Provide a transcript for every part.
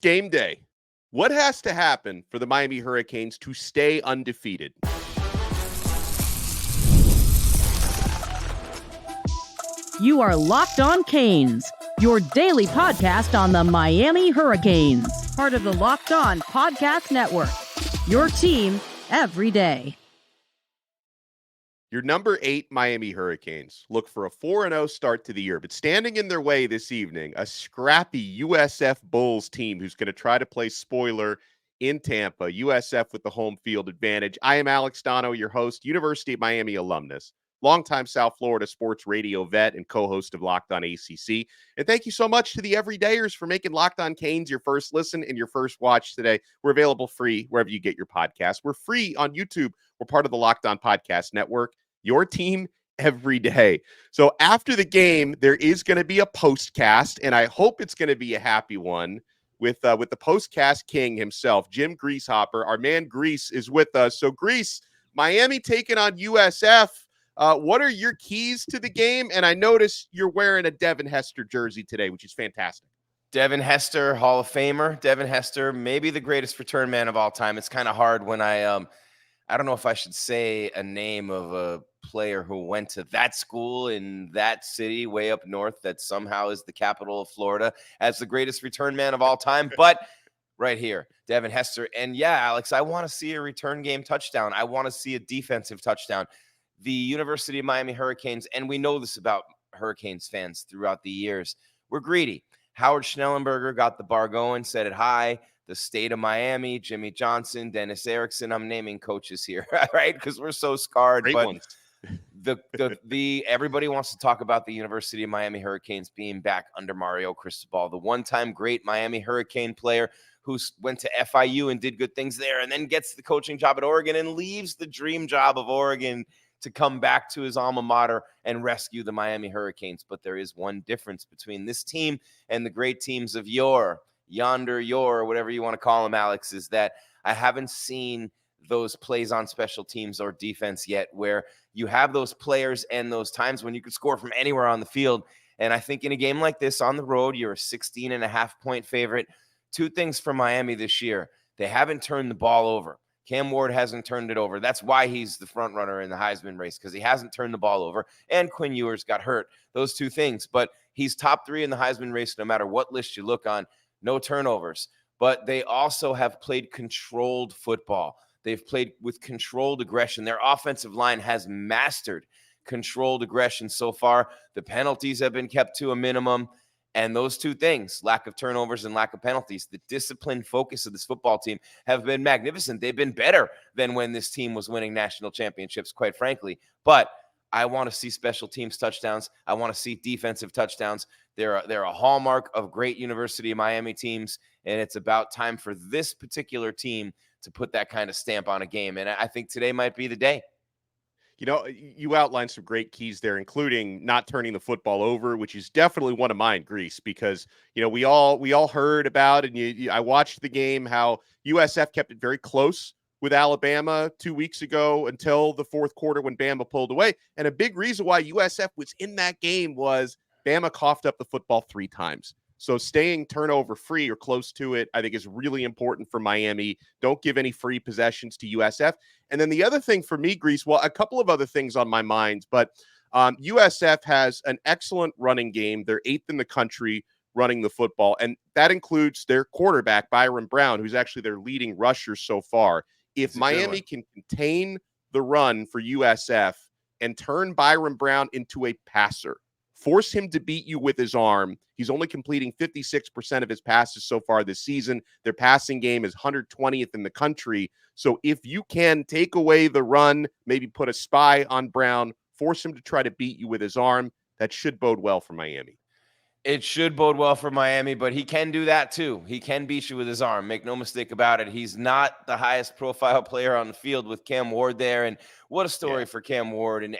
Game day. What has to happen for the Miami Hurricanes to stay undefeated? You are Locked On Canes, your daily podcast on the Miami Hurricanes, part of the Locked On Podcast Network, your team every day. Your number 8 Miami Hurricanes look for a 4-0 start to the year, but standing in their way this evening, a scrappy USF Bulls team who's going to try to play spoiler in Tampa, USF with the home field advantage. I am Alex Dono, your host, University of Miami alumnus, longtime South Florida sports radio vet and co-host of Locked On ACC. And thank you so much to the everydayers for making Locked On Canes your first listen and your first watch today. We're available free wherever you get your podcasts. We're free on YouTube. We're part of the Locked On Podcast Network, your team every day. So after the game, there is going to be a postcast, and I hope it's going to be a happy one with the postcast king himself, Jim Greasehopper. Our man Grease is with us. So Grease, Miami taking on USF. What are your keys to the game? And I notice you're wearing a Devin Hester jersey today, which is fantastic. Devin Hester, Hall of Famer. Devin Hester, maybe the greatest return man of all time. It's kind of hard when I don't know if I should say a name of a player who went to that school in that city way up north that somehow is the capital of Florida as the greatest return man of all time. But right here, Devin Hester. And yeah, Alex, I want to see a return game touchdown. I want to see a defensive touchdown. The University of Miami Hurricanes, and we know this about Hurricanes fans throughout the years, we're greedy. Howard Schnellenberger got the bar going, said it high. The state of Miami, Jimmy Johnson, Dennis Erickson. I'm naming coaches here, right? Because we're so scarred. Great but ones. the everybody wants to talk about the University of Miami Hurricanes being back under Mario Cristobal, the one-time great Miami Hurricane player who went to FIU and did good things there, and then gets the coaching job at Oregon and leaves the dream job of Oregon to come back to his alma mater and rescue the Miami Hurricanes. But there is one difference between this team and the great teams of yonder, whatever you want to call them, Alex, is that I haven't seen those plays on special teams or defense yet where you have those players and those times when you could score from anywhere on the field. And I think in a game like this on the road, you're a 16.5-point favorite. Two things for Miami this year. They haven't turned the ball over. Cam Ward hasn't turned it over. That's why he's the front runner in the Heisman race, because he hasn't turned the ball over. And Quinn Ewers got hurt. Those two things. But he's top 3 in the Heisman race no matter what list you look on. No turnovers. But they also have played controlled football. They've played with controlled aggression. Their offensive line has mastered controlled aggression so far. The penalties have been kept to a minimum. And those two things, lack of turnovers and lack of penalties, the disciplined focus of this football team have been magnificent. They've been better than when this team was winning national championships, quite frankly. But I want to see special teams touchdowns. I want to see defensive touchdowns. They're a hallmark of great University of Miami teams, and it's about time for this particular team to put that kind of stamp on a game. And I think today might be the day. You know, you outlined some great keys there, including not turning the football over, which is definitely one of mine, Grease, because, you know, we all heard about, and I watched the game, how USF kept it very close with Alabama 2 weeks ago until the fourth quarter when Bama pulled away. And a big reason why USF was in that game was Bama coughed up the football 3 times. So staying turnover free or close to it, I think, is really important for Miami. Don't give any free possessions to USF. And then the other thing for me, Grease, well, a couple of other things on my mind, but USF has an excellent running game. They're 8th in the country running the football, and that includes their quarterback, Byron Brown, who's actually their leading rusher so far. If Miami can contain the run for USF and turn Byron Brown into a passer, force him to beat you with his arm. He's only completing 56% of his passes so far this season. Their passing game is 120th in the country. So if you can take away the run, maybe put a spy on Brown, force him to try to beat you with his arm, that should bode well for Miami. It should bode well for Miami, but he can do that too. He can beat you with his arm. Make no mistake about it. He's not the highest profile player on the field with Cam Ward there. And what a story for Cam Ward and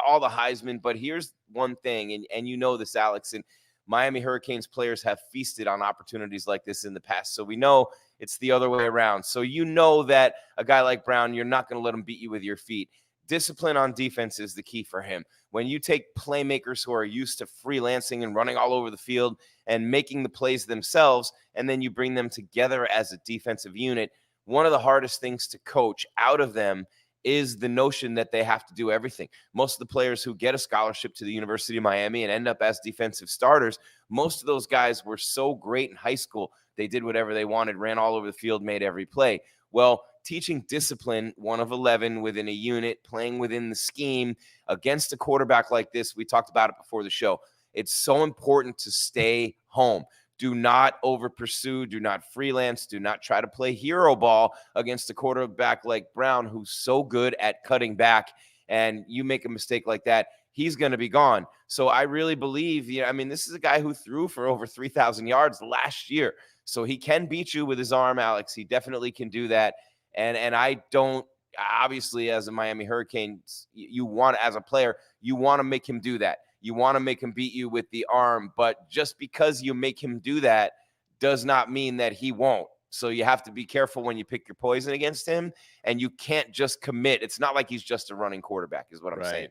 all the Heisman. But here's one thing, and you know this, Alex, and Miami Hurricanes players have feasted on opportunities like this in the past. So we know it's the other way around. So you know that a guy like Brown, you're not going to let him beat you with your feet. Discipline on defense is the key for him. When you take playmakers who are used to freelancing and running all over the field and making the plays themselves, and then you bring them together as a defensive unit. One of the hardest things to coach out of them is the notion that they have to do everything. Most of the players who get a scholarship to the University of Miami and end up as defensive starters, most of those guys were so great in high school. They did whatever they wanted, ran all over the field, made every play. Well, teaching discipline, 1 of 11 within a unit, playing within the scheme against a quarterback like this, we talked about it before the show. It's so important to stay home. Do not over pursue. Do not freelance. Do not try to play hero ball against a quarterback like Brown, who's so good at cutting back. And you make a mistake like that, he's going to be gone. So I really believe, this is a guy who threw for over 3,000 yards last year. So he can beat you with his arm, Alex. He definitely can do that. And I don't, obviously, as a Miami Hurricanes, you want, as a player, you want to make him do that. You want to make him beat you with the arm, but just because you make him do that does not mean that he won't. So you have to be careful when you pick your poison against him, and you can't just commit. It's not like he's just a running quarterback is what I'm saying.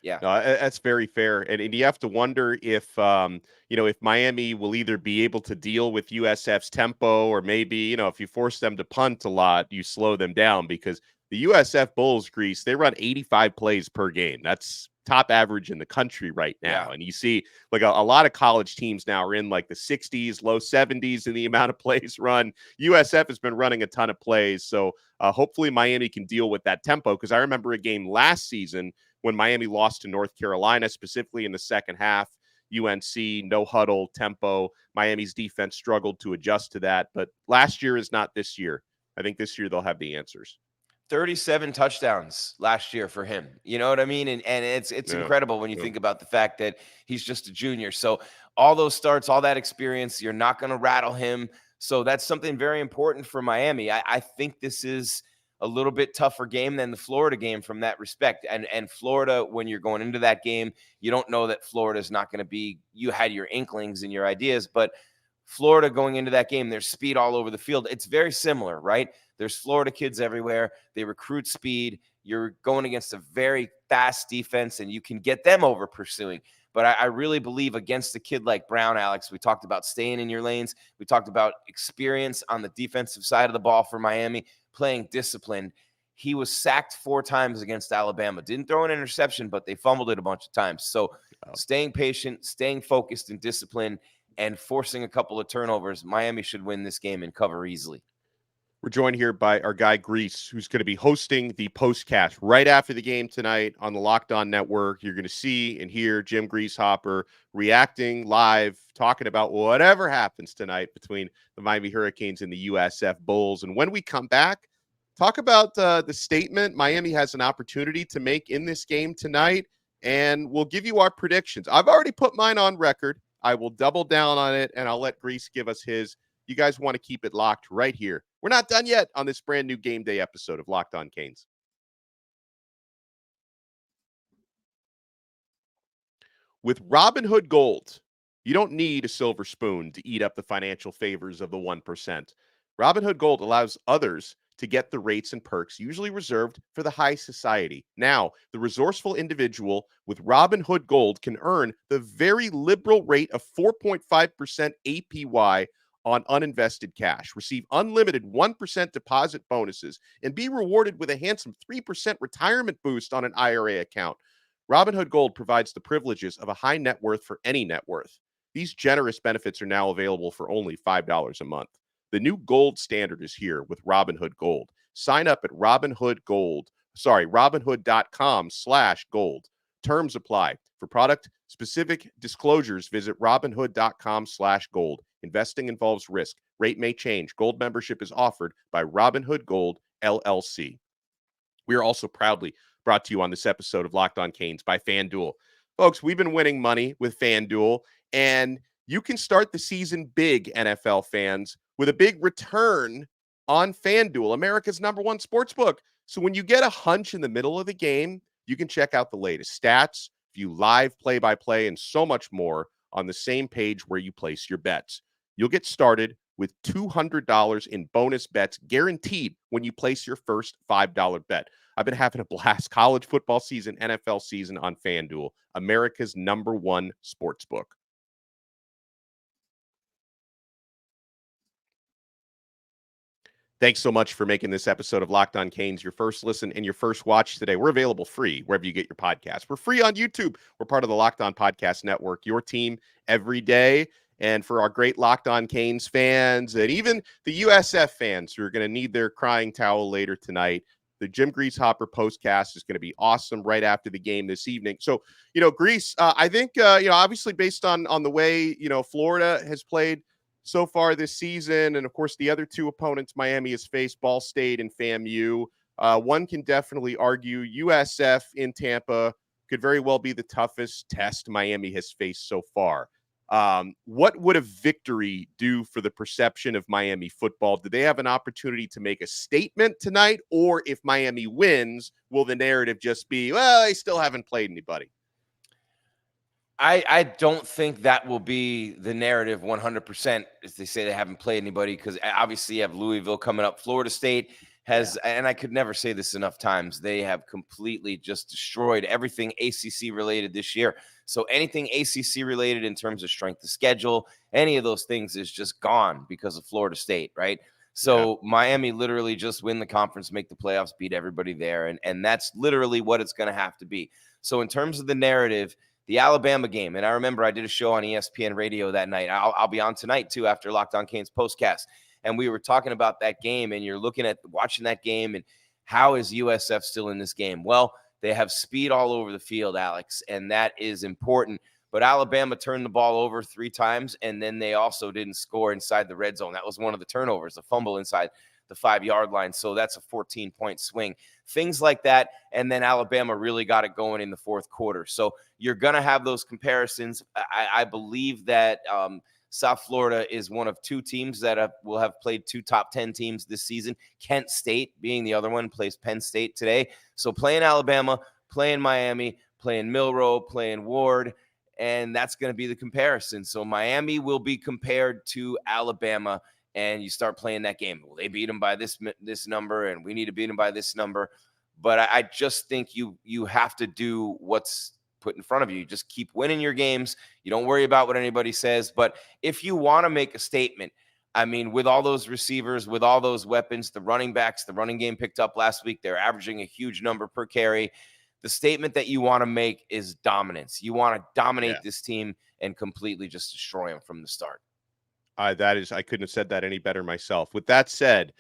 Yeah. No, that's very fair. And you have to wonder if, if Miami will either be able to deal with USF's tempo, or maybe, if you force them to punt a lot, you slow them down, because the USF Bulls, Grease, they run 85 plays per game. That's top average in the country right now. Yeah. And you see like a lot of college teams now are in like the 60s, low 70s in the amount of plays run. USF has been running a ton of plays. So hopefully Miami can deal with that tempo, because I remember a game last season when Miami lost to North Carolina, specifically in the second half. UNC, no huddle tempo. Miami's defense struggled to adjust to that. But last year is not this year. I think this year they'll have the answers. 37 touchdowns last year for him. You know what I mean? And it's incredible when you think about the fact that he's just a junior. So all those starts, all that experience, you're not going to rattle him. So that's something very important for Miami. I think this is a little bit tougher game than the Florida game from that respect. And Florida, when you're going into that game, you don't know that Florida is not going to be, you had your inklings and your ideas, but Florida going into that game, there's speed all over the field. It's very similar, right? There's Florida kids everywhere. They recruit speed. You're going against a very fast defense, and you can get them over pursuing. But I really believe against a kid like Brown, Alex, we talked about staying in your lanes. We talked about experience on the defensive side of the ball for Miami, playing disciplined. He was sacked 4 times against Alabama. Didn't throw an interception, but they fumbled it a bunch of times. So staying patient, staying focused and disciplined, and forcing a couple of turnovers, Miami should win this game and cover easily. We're joined here by our guy, Grease, who's going to be hosting the postcast right after the game tonight on the Locked On Network. You're going to see and hear Jim Greasehopper reacting live, talking about whatever happens tonight between the Miami Hurricanes and the USF Bulls. And when we come back, talk about the statement Miami has an opportunity to make in this game tonight, and we'll give you our predictions. I've already put mine on record. I will double down on it, and I'll let Grease give us his. You guys want to keep it locked right here. We're not done yet on this brand new game day episode of Locked On Canes. With Robinhood Gold, you don't need a silver spoon to eat up the financial favors of the 1%. Robinhood Gold allows others to get the rates and perks usually reserved for the high society. Now, the resourceful individual with Robinhood Gold can earn the very liberal rate of 4.5% APY on uninvested cash, receive unlimited 1% deposit bonuses, and be rewarded with a handsome 3% retirement boost on an IRA account. Robinhood Gold provides the privileges of a high net worth for any net worth. These generous benefits are now available for only $5 a month. The new gold standard is here with Robinhood Gold. Sign up at Robinhood.com/gold. Terms apply. For product specific disclosures, visit Robinhood.com/gold. Investing involves risk. Rate may change. Gold membership is offered by Robinhood Gold, LLC. We are also proudly brought to you on this episode of Locked On Canes by FanDuel. Folks, we've been winning money with FanDuel, and you can start the season big, NFL fans, with a big return on FanDuel, America's #1 sportsbook. So when you get a hunch in the middle of the game, you can check out the latest stats, view live play-by-play, and so much more on the same page where you place your bets. You'll get started with $200 in bonus bets guaranteed when you place your first $5 bet. I've been having a blast. College football season, NFL season on FanDuel, America's #1 sportsbook. Thanks so much for making this episode of Locked On Canes your first listen and your first watch today. We're available free wherever you get your podcasts. We're free on YouTube. We're part of the Locked On Podcast Network, your team every day. And for our great Locked On Canes fans and even the USF fans who are going to need their crying towel later tonight, the Jim Grease Hopper postcast is going to be awesome right after the game this evening. So, Grease, I think, obviously based on the way, Florida has played so far this season, and of course the other two opponents Miami has faced, Ball State and FAMU, one can definitely argue USF in Tampa could very well be the toughest test Miami has faced so far. What would a victory do for the perception of Miami football? Do they have an opportunity to make a statement tonight? Or if Miami wins, will the narrative just be, well, they still haven't played anybody? I don't think that will be the narrative 100%, as they say they haven't played anybody, because obviously you have Louisville coming up. Florida State has, and I could never say this enough times, they have completely just destroyed everything ACC related this year. So anything ACC related in terms of strength of schedule, any of those things is just gone because of Florida State, right? So Miami literally just win the conference, make the playoffs, beat everybody there. And that's literally what it's going to have to be. So in terms of the narrative, the Alabama game, and I remember I did a show on ESPN radio that night. I'll be on tonight too after Locked On Canes postcast. And we were talking about that game, and you're looking at watching that game, and how is USF still in this game? Well, they have speed all over the field, Alex, and that is important. But Alabama turned the ball over 3 times, and then they also didn't score inside the red zone. That was one of the turnovers, a fumble inside the 5-yard line. So that's a 14-point swing. Things like that. And then Alabama really got it going in the fourth quarter. So you're going to have those comparisons. I believe that South Florida is one of 2 teams that will have played 2 top 10 teams this season. Kent State being the other one, plays Penn State today. So playing Alabama, playing Miami, playing Milroe, playing Ward, and that's going to be the comparison. So Miami will be compared to Alabama, and you start playing that game. Well, they beat them by this number, and we need to beat them by this number. But I just think you have to do what's put in front of you. You just keep winning your games. You don't worry about what anybody says. But if you want to make a statement, I mean, with all those receivers, with all those weapons, the running backs, the running game picked up last week, they're averaging a huge number per carry. The statement that you want to make is dominance. You want to dominate this team and completely just destroy them from the start. I couldn't have said that any better myself. With that said,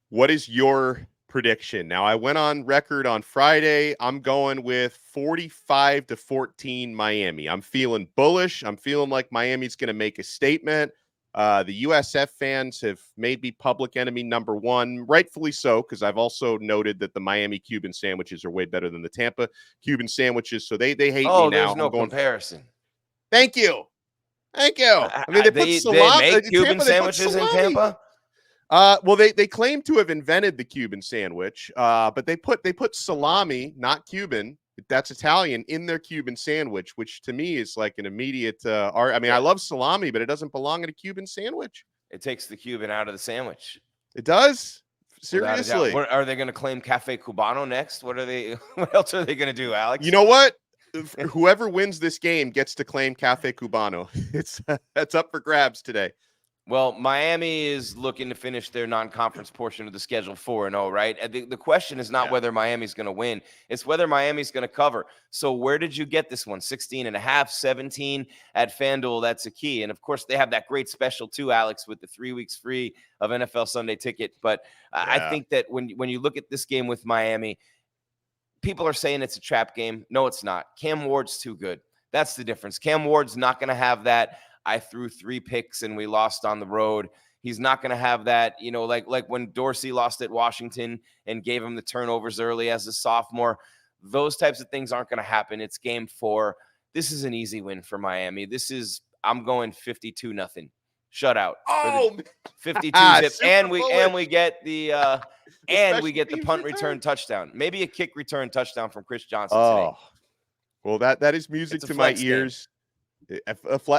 what is your prediction? Now, I went on record on Friday. I'm going with 45-14 Miami. I'm feeling bullish. I'm feeling like Miami's going to make a statement. The USF fans have made me public enemy number 1, rightfully so, because I've also noted that the Miami Cuban sandwiches are way better than the Tampa Cuban sandwiches. So they hate me now. There's no comparison. Thank you. Thank you. I mean, they make Cuban sandwiches in Tampa. Well, they claim to have invented the Cuban sandwich, but they put salami, not Cuban, that's Italian, in their Cuban sandwich, which to me is like an immediate. I mean, I love salami, but it doesn't belong in a Cuban sandwich. It takes the Cuban out of the sandwich. It does. Seriously. What, are they going to claim Cafe Cubano next? What else are they going to do, Alex? You know what? Whoever wins this game gets to claim Cafe Cubano. That's up for grabs today. Well, Miami is looking to finish their non-conference portion of the schedule 4-0, right? The question is not whether Miami's going to win. It's whether Miami's going to cover. So where did you get this one? 16.5, 17 at FanDuel. That's a key. And, of course, they have that great special, too, Alex, with the 3 weeks free of NFL Sunday Ticket. But I think that when you look at this game with Miami, people are saying it's a trap game. No, it's not. Cam Ward's too good. That's the difference. Cam Ward's not going to have that. I threw 3 picks and we lost on the road. He's not going to have that, like when Dorsey lost at Washington and gave him the turnovers early as a sophomore. Those types of things aren't going to happen. It's game 4. This is an easy win for Miami. I'm going 52-0 shutout. Oh, 52 zip, and we get the punt return touchdown. Maybe a kick return touchdown from Chris Johnson today. Well, that is music to my ears.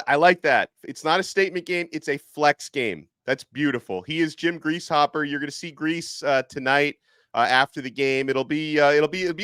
I like that. It's not a statement game. It's a flex game. That's beautiful. He is Jim Grease Hopper. You're going to see Grease tonight after the game. It'll be a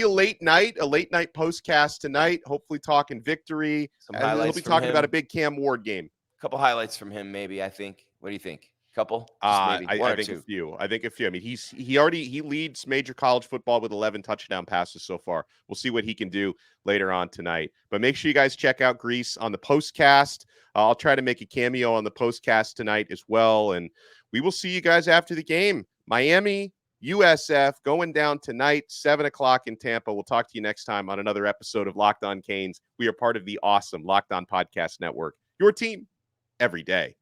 late night postcast tonight. Hopefully talking victory. We'll be talking about a big Cam Ward game. A couple highlights from him, maybe. I think. What do you think? Couple? Just maybe one I or think two. a few. I think a few. I mean, he leads major college football with 11 touchdown passes so far. We'll see what he can do later on tonight. But make sure you guys check out Grease on the postcast. I'll try to make a cameo on the postcast tonight as well. And we will see you guys after the game. Miami, USF going down tonight, 7:00 in Tampa. We'll talk to you next time on another episode of Locked On Canes. We are part of the awesome Locked On Podcast Network. Your team every day.